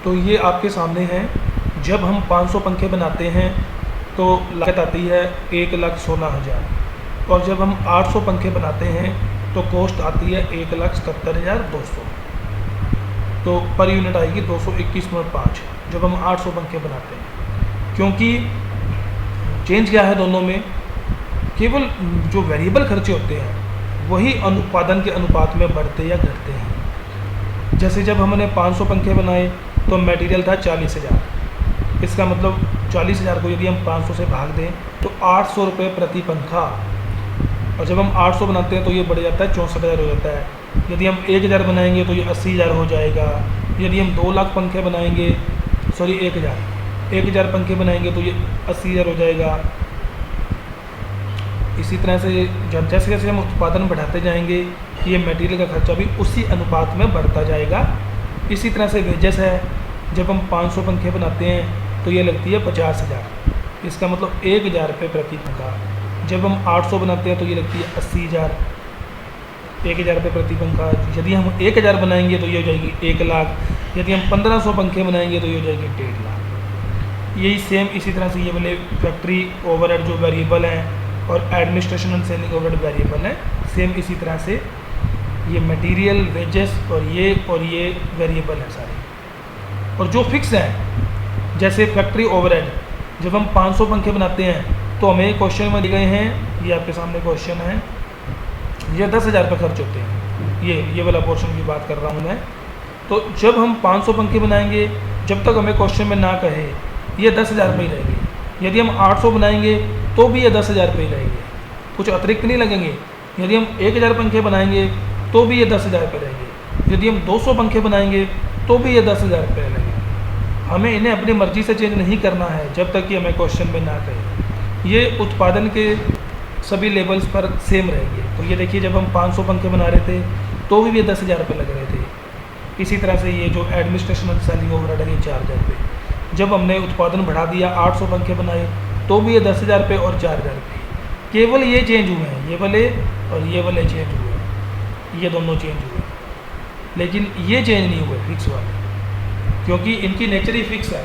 तो ये आपके सामने है। जब हम 500 पंखे बनाते हैं तो लागत आती है 1,16,000 और जब हम 800 पंखे बनाते हैं तो कॉस्ट आती है 1,77,200। तो पर यूनिट आएगी 221.5 जब हम 800 पंखे बनाते हैं। क्योंकि चेंज क्या है दोनों में, केवल जो वेरिएबल खर्चे होते हैं वही उत्पादन के अनुपात में बढ़ते या घटते हैं। जैसे जब हमने 500 पंखे बनाए तो मटेरियल था 40,000, इसका मतलब 40,000 को यदि हम 500 से भाग दें तो 800 रुपये प्रति पंखा, और जब हम 800 बनाते हैं तो ये बढ़ जाता है 64,000 हो जाता है। यदि हम 1,000 बनाएंगे तो ये 80,000 हो जाएगा। यदि हम 2 लाख पंखे बनाएंगे, सॉरी 1,000 पंखे बनाएंगे तो ये 80,000 हो जाएगा। इसी तरह से जैसे जैसे हम उत्पादन बढ़ाते जाएंगे ये मटेरियल का खर्चा भी उसी अनुपात में बढ़ता जाएगा। इसी तरह से वेजेस है, जब हम 500 पंखे बनाते हैं तो ये लगती है 50,000, इसका मतलब 1,000 रुपये प्रति पंखा। जब हम 800 बनाते हैं तो ये लगती है 80,000, 1,000 रुपये प्रति पंखा। यदि हम 1,000 बनाएंगे तो ये हो जाएगी 1,00,000। यदि हम 1500 पंखे बनाएंगे तो ये हो जाएगी 1.5 लाख। यही सेम इसी तरह से ये वाले फैक्ट्री ओवरहेड जो वेरिएबल हैं और administration and selling overhead variable है, सेम इसी तरह से ये मटेरियल वेजेस और ये वेरिएबल है सारे। और जो फिक्स हैं जैसे फैक्ट्री ओवरहेड, जब हम 500 पंखे बनाते हैं तो हमें क्वेश्चन में दिए गए हैं, ये आपके सामने क्वेश्चन है, ये 10,000 रुपये खर्च होते हैं। ये वाला पोर्शन की बात कर रहा हूँ मैं। तो जब हम 500 पंखे बनाएंगे, जब तक हमें क्वेश्चन में ना कहे, ये 10,000 रुपये ही रहेंगे। यदि हम 800 बनाएंगे तो भी ये 10,000 रुपये ही रहेंगे, कुछ अतिरिक्त नहीं लगेंगे। यदि हम 1,000 पंखे बनाएंगे तो भी ये 10,000 रुपये रहेंगे। यदि हम 200 पंखे बनाएंगे तो भी ये 10,000 रुपये लगेंगे। हमें इन्हें अपनी मर्ज़ी से चेंज नहीं करना है जब तक कि हमें क्वेश्चन में ना कहे। ये उत्पादन के सभी लेवल्स पर सेम रहेंगे। तो ये देखिए, जब हम 500 पंखे बना रहे थे तो भी ये 10,000 रुपये लग रहे थे। इसी तरह से ये जो एडमिनिस्ट्रेशन एंड सेलिंग ओवरहेड है ये 4,000 रुपये। जब हमने उत्पादन बढ़ा दिया, 800 पंखे बनाए तो भी ये 10,000 रुपये और 4,000 रुपये। केवल ये चेंज हुए हैं, ये वाले चेंज हुए हैं, ये दोनों चेंज हुए हैं, लेकिन ये चेंज नहीं हुए फिक्स वाले, क्योंकि इनकी नेचर ही फिक्स है।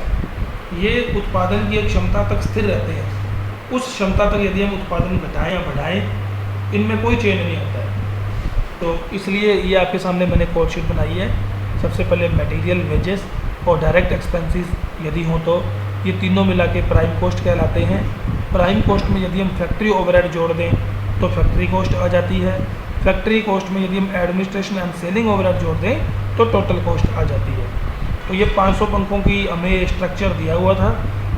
ये उत्पादन की एक क्षमता तक स्थिर रहते हैं। उस क्षमता तक यदि हम उत्पादन घटाएं या बढ़ाएं, इनमें कोई चेंज नहीं होता है। तो इसलिए ये आपके सामने मैंने कोड शीट बनाई है। सबसे पहले मटेरियल, वेजेस और डायरेक्ट एक्सपेंसेस यदि हो तो ये तीनों मिला के प्राइम कॉस्ट कहलाते हैं। प्राइम कॉस्ट में यदि हम फैक्ट्री ओवरहेड जोड़ दें तो फैक्ट्री कॉस्ट आ जाती है। फैक्ट्री कॉस्ट में यदि हम एडमिनिस्ट्रेशन एंड सेलिंग ओवरहेड जोड़ दें तो टोटल कॉस्ट आ जाती है। तो ये 500 पंखों की हमें स्ट्रक्चर दिया हुआ था।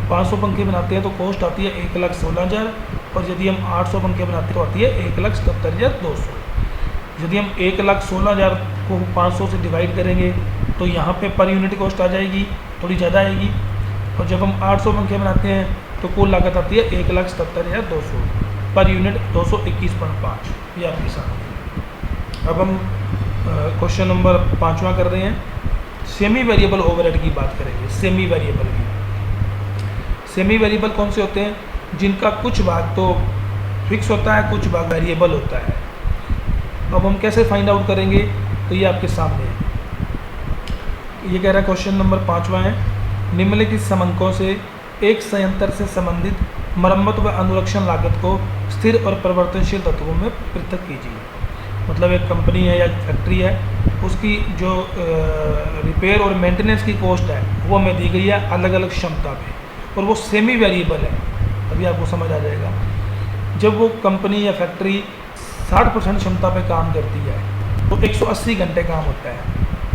500 पंखे बनाते हैं तो कॉस्ट आती है 1,16,000, और यदि हम 800 पंखे बनाते हैं तो आती है 1,77,200। यदि हम 1,16,000 को 500 से डिवाइड करेंगे तो यहाँ पे पर यूनिट कॉस्ट आ जाएगी, थोड़ी ज़्यादा आएगी। और जब हम 800 पंखे बनाते हैं तो कुल लागत आती है 1,77,200, पर यूनिट 221.5। ये आपके साथ। अब हम क्वेश्चन नंबर 5वां कर रहे हैं। सेमी वेरिएबल ओवरहेड की बात करेंगे। सेमी वेरिएबल कौन से होते हैं? जिनका कुछ भाग तो फिक्स होता है, कुछ भाग वेरिएबल होता है। अब हम कैसे फाइंड आउट करेंगे? तो ये आपके सामने है। ये कह रहा है क्वेश्चन नंबर 5वां है, निम्नलिखित समंकों से एक संयंत्र से संबंधित मरम्मत व अनुरक्षण लागत को स्थिर और परिवर्तनशील तत्वों में पृथक कीजिए। मतलब एक कंपनी है या फैक्ट्री है, उसकी जो रिपेयर और मेंटेनेंस की कॉस्ट है वो हमें दी गई है अलग अलग क्षमता पे, और वो सेमी वेरिएबल है। अभी आपको समझ आ जाएगा। जब वो कंपनी या फैक्ट्री 60% क्षमता पे काम करती है तो 180 घंटे काम होता है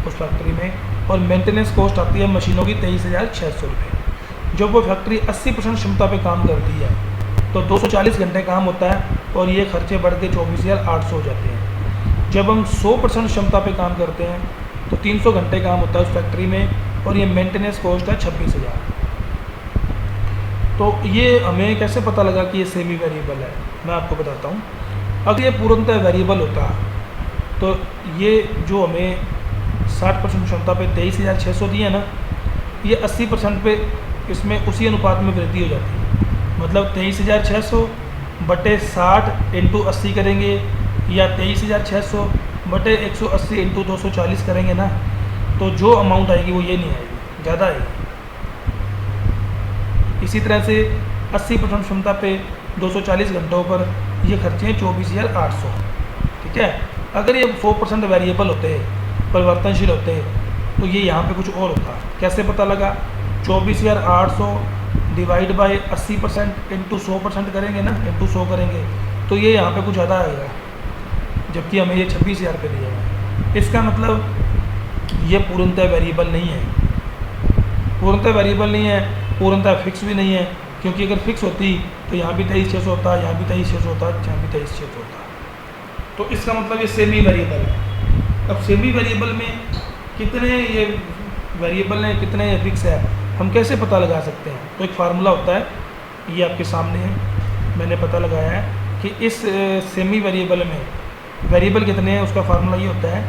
उस फैक्ट्री में, और मेंटेनेंस कॉस्ट आती है मशीनों की 23,600 रुपये। जब वो फैक्ट्री 80% क्षमता पे काम करती है तो 240 घंटे काम होता है, और ये खर्चे बढ़ के 24,800 हो जाते हैं। जब हम 100% क्षमता पे काम करते हैं तो 300 घंटे काम होता है उस फैक्ट्री में, और ये मेंटेनेंस कॉस्ट है 26,000। तो ये हमें कैसे पता लगा कि ये सेमी वेरिएबल है? मैं आपको बताता हूँ। अगर ये पूर्णतः वेरिएबल होता तो ये जो हमें 60% क्षमता पे 23,600 दिए है ना, ये 80% पे इसमें उसी अनुपात में वृद्धि हो जाती है। मतलब 23,600 बटे 60 इंटू 80 करेंगे, या 23,600 बटे 180 इंटू 240 करेंगे ना, तो जो अमाउंट आएगी वो ये नहीं आएगी, ज़्यादा आएगी। इसी तरह से 80% क्षमता पे 240 घंटों पर ये खर्चे हैं 24,800। ठीक है, अगर ये 100% वेरिएबल होते हैं, परिवर्तनशील होते हैं, तो ये यहाँ पे कुछ और होता। कैसे पता लगा? 24,800 डिवाइड बाय 80% इंटू 100% करेंगे ना, इंटू 100 करेंगे तो ये यहाँ पे कुछ ज़्यादा आएगा, जबकि हमें ये 26,000 रुपये दिया है। इसका मतलब ये पूर्णतः वेरिएबल नहीं है, पूर्णतः वेरिएबल नहीं है, पूर्णतः फिक्स भी नहीं है, क्योंकि अगर फिक्स होती तो यहाँ भी 23,600 होता, यहाँ भी 23,600 होता, यहाँ भी 23,600 होता। तो इसका मतलब ये सेमी वेरिएबल है। अब सेमी वेरिएबल में कितने ये वेरिएबल हैं, कितने ये फिक्स है, हम कैसे पता लगा सकते हैं? तो एक फार्मूला होता है, ये आपके सामने है, मैंने पता लगाया है कि इस सेमी वेरिएबल में वेरिएबल कितने हैं, उसका फार्मूला ये होता है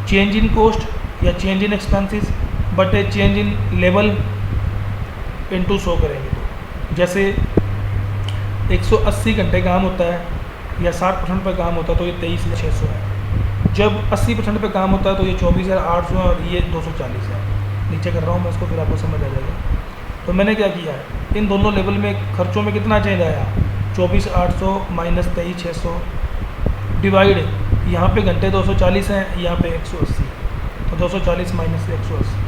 चेंज इन कॉस्ट या change in expenses but change in level into 100 करेंगे। तो जैसे 180 घंटे काम होता है या 60% पर काम होता है तो ये 23,600 है। जब 80% पे काम होता है तो ये 24,800 है और ये 240 है। नीचे कर रहा हूँ मैं इसको, फिर आपको समझ आ जाएगा। तो मैंने क्या किया है, इन दोनों लेवल में खर्चों में कितना चेंज आया, 24,800 माइनस 23,600 डिवाइड, यहाँ पे घंटे 240 हैं, यहाँ पे 180, तो 240 माइनस 180।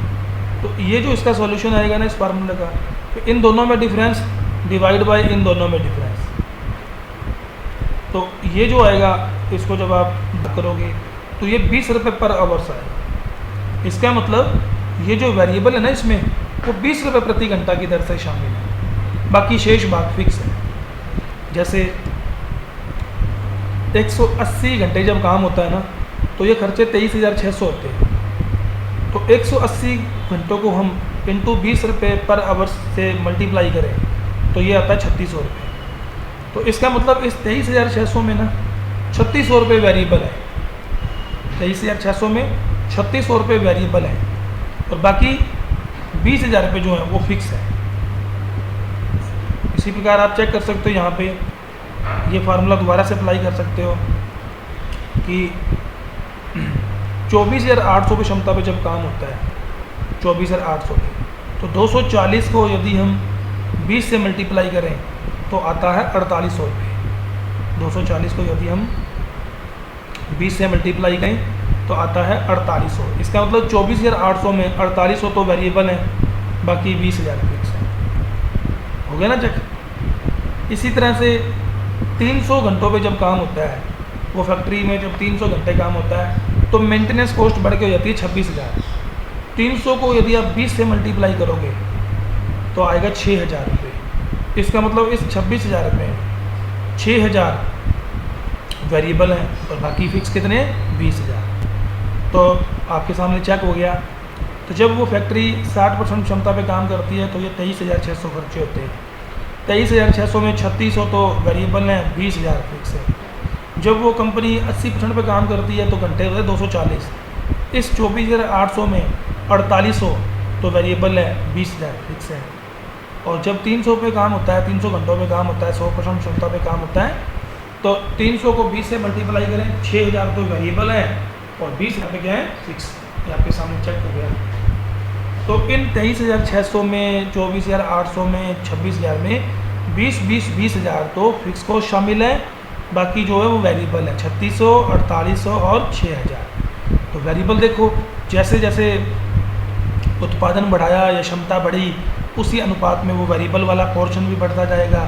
तो ये जो इसका सॉल्यूशन आएगा ना इस फार्मूले का, तो इन दोनों में डिफरेंस डिवाइड बाय इन दोनों में डिफरेंस, तो ये जो आएगा इसको जब आप करोगे तो ये 20 रुपये पर आवर्स आएगा। इसका मतलब ये जो वेरिएबल है ना इसमें वो 20 रुपये प्रति घंटा की दर से शामिल है, बाकी शेष भाग फिक्स है। जैसे 180 घंटे जब काम होता है ना तो ये खर्चे 23,600 होते हैं, तो 180 घंटों को हम इंटू 20 रुपये पर आवर्स से मल्टीप्लाई करें तो ये आता है 3,600 रुपये। तो इसका मतलब इस 23,600 में ना 3,600 रुपये वेरिएबल है, 23,600 में 3,600 रुपये वेरिएबल है और बाकी 20,000 रुपये जो है वो फिक्स है। इसी प्रकार आप चेक कर सकते हो, यहाँ पे ये फार्मूला दोबारा से अप्लाई कर सकते हो कि 24,800 की क्षमता पे जब काम होता है, 24,800 पे, तो 240 को यदि हम 20 से मल्टीप्लाई करें तो आता है 4,800 रुपये। 240 को यदि हम 20 से मल्टीप्लाई करें तो आता है 4,800। इसका मतलब 24,800 में 4,800 तो वेरिएबल है, बाकी 20,000 फिक्स है। हो गया ना चेक? इसी तरह से 300 घंटों पे जब काम होता है, वो फैक्ट्री में जब 300 घंटे काम होता है तो मेंटेनेंस कॉस्ट बढ़ के हो जाती है 26,000। 300 को यदि आप 20 से मल्टीप्लाई करोगे तो आएगा 6,000 रुपये। इसका मतलब इस 26,000 में 6,000 वेरिएबल हैं और बाकी फिक्स कितने, 20,000। तो आपके सामने चेक हो गया। तो जब वो फैक्ट्री 60% क्षमता पे काम करती है तो ये 23,600 खर्चे होते हैं। 23,600 में 3,600 तो वेरिएबल हैं, 20,000 फिक्स है। जब वो कंपनी 80% पे काम करती है तो घंटे होते हैं 240। इस 24,800 में 4,800 तो वेरिएबल है, 20,000 फिक्स है। और जब 300 पे काम होता है, 300 घंटों पे काम होता है, 100% क्षमता पे काम होता है, तो 300 को 20 से मल्टीप्लाई करें, 6,000 तो वेरिएबल है और 20,000 पे क्या है, फिक्स। ये आपके सामने चेक हो गया। तो इन 23,600 में, 24,800 में, 26,000 में 20,000 तो फिक्स को शामिल है, बाकी जो है वो वेरिएबल है, 3,600, 4,800 और 6,000। तो वेरिएबल देखो, जैसे जैसे उत्पादन बढ़ाया या क्षमता बढ़ी उसी अनुपात में वो वेरिएबल वाला पोर्शन भी बढ़ता जाएगा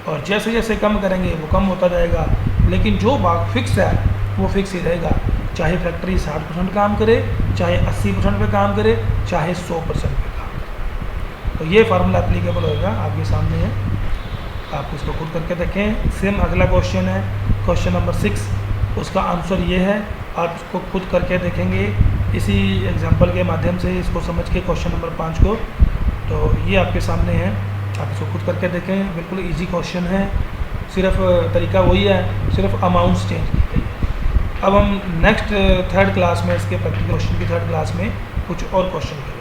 और जैसे जैसे कम करेंगे वो कम होता जाएगा, लेकिन जो भाग फिक्स है वो फिक्स ही रहेगा, चाहे फैक्ट्री 60% काम करे, चाहे 80% पे काम करे, चाहे 100% पे काम करे। तो ये फार्मूला एप्लीकेबल होगा, आपके सामने है, आप इसको खुद करके देखें। सेम अगला क्वेश्चन है, क्वेश्चन नंबर 6, उसका आंसर ये है, आप इसको खुद करके देखेंगे इसी एग्जांपल के माध्यम से, इसको समझ के क्वेश्चन नंबर 5 को। तो ये आपके सामने है, आप इसको खुद करके देखें, बिल्कुल इजी क्वेश्चन है, सिर्फ तरीका वही है, सिर्फ अमाउंट्स चेंज की गई है। अब हम नेक्स्ट 3rd क्लास में, इसके प्रैक्टिकल क्वेश्चन की 3rd क्लास में कुछ और क्वेश्चन करेंगे।